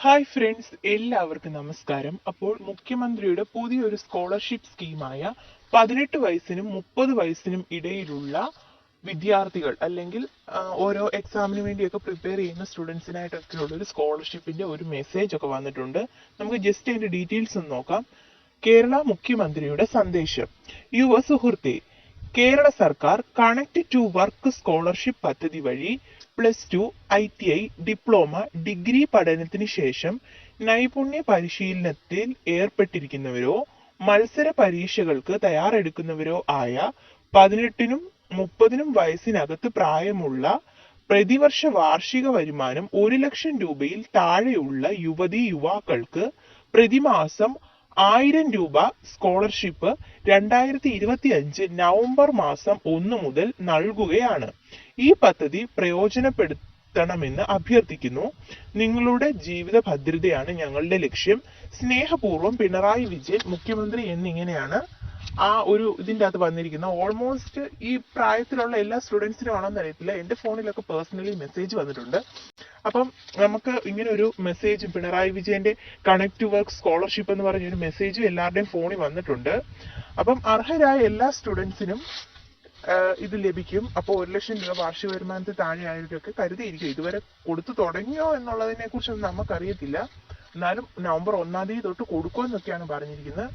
Hi friends, എല്ലാവർക്കും നമസ്കാരം. അപ്പോൾ മുഖ്യമന്ത്രിയുടെ പുതിയൊരു സ്കോളർഷിപ്പ് സ്കീമായ 18 വയസ്സിനും 30 വയസ്സിനും ഇടയിലുള്ള വിദ്യാർത്ഥികൾ അല്ലെങ്കിൽ ഓരോ എക്സാമിന് വേണ്ടിയൊക്കെ പ്രിപ്പയർ ചെയ്യുന്ന സ്റ്റുഡൻസിനായിട്ടൊക്കെയുള്ള ഒരു സ്കോളർഷിപ്പിന്റെ ഒരു മെസ്സേജ് ഒക്കെ വന്നിട്ടുണ്ട്. നമുക്ക് ജസ്റ്റ് അതിന്റെ ഡീറ്റെയിൽസ് ഒന്ന് നോക്കാം. കേരള മുഖ്യമന്ത്രിയുടെ സന്ദേശം. യുവ സുഹൃത്തെ, കേരള സർക്കാർ കണക്ട് ടു വർക്ക് സ്കോളർഷിപ്പ് പദ്ധതി വഴി +2, ITI, ഡിപ്ലോമ, ഡിഗ്രി പഠനത്തിന് ശേഷം നൈപുണ്യ പരിശീലനത്തിൽ ഏർപ്പെട്ടിരിക്കുന്നവരോ മത്സര പരീക്ഷകൾക്ക് തയ്യാറെടുക്കുന്നവരോ ആയ 18നും 30നും വയസ്സിനകത്ത് പ്രായമുള്ള പ്രതിവർഷ വാർഷിക വരുമാനം 1 ലക്ഷം രൂപയിൽ താഴെയുള്ള യുവതി യുവാക്കൾക്ക് പ്രതിമാസം 1000 രൂപ സ്കോളർഷിപ്പ് 2025 നവംബർ മാസം 1 മുതൽ നൽകുകയാണ്. ഈ പദ്ധതി പ്രയോജനപ്പെടുത്തണമെന്ന് അഭ്യർത്ഥിക്കുന്നു. നിങ്ങളുടെ ജീവിത ഭദ്രതയാണ് ഞങ്ങളുടെ ലക്ഷ്യം. സ്നേഹപൂർവ്വം പിണറായി വിജയൻ മുഖ്യമന്ത്രി എന്നിങ്ങനെയാണ് ആ ഒരു ഇതിൻ്റെ അകത്ത് വന്നിരിക്കുന്നത്. ഓൾമോസ്റ്റ് ഈ പ്രായത്തിലുള്ള എല്ലാ സ്റ്റുഡൻസിനും ആണെന്ന് അറിയത്തില്ല, എന്റെ ഫോണിലൊക്കെ പേഴ്സണലി മെസ്സേജ് വന്നിട്ടുണ്ട്. അപ്പം നമുക്ക് ഇങ്ങനെ ഒരു മെസ്സേജ് പിണറായി വിജയന്റെ കണക്ട് ടു വർക്ക് സ്കോളർഷിപ്പ് എന്ന് പറഞ്ഞൊരു മെസ്സേജും എല്ലാവരുടെയും ഫോണിൽ വന്നിട്ടുണ്ട്. അപ്പം അർഹരായ എല്ലാ സ്റ്റുഡൻസിനും ഇത് ലഭിക്കും. അപ്പോൾ 1 ലക്ഷം രൂപ വാർഷിക വരുമാനത്തിൽ താഴെ ആയവരൊക്കെ കരുതിയിരിക്കും. ഇതുവരെ കൊടുത്തു തുടങ്ങിയോ എന്നുള്ളതിനെ കുറിച്ചൊന്നും നമുക്കറിയത്തില്ല. എന്നാലും നവംബർ 1 തൊട്ട് കൊടുക്കുമെന്നൊക്കെയാണ് പറഞ്ഞിരിക്കുന്നത്.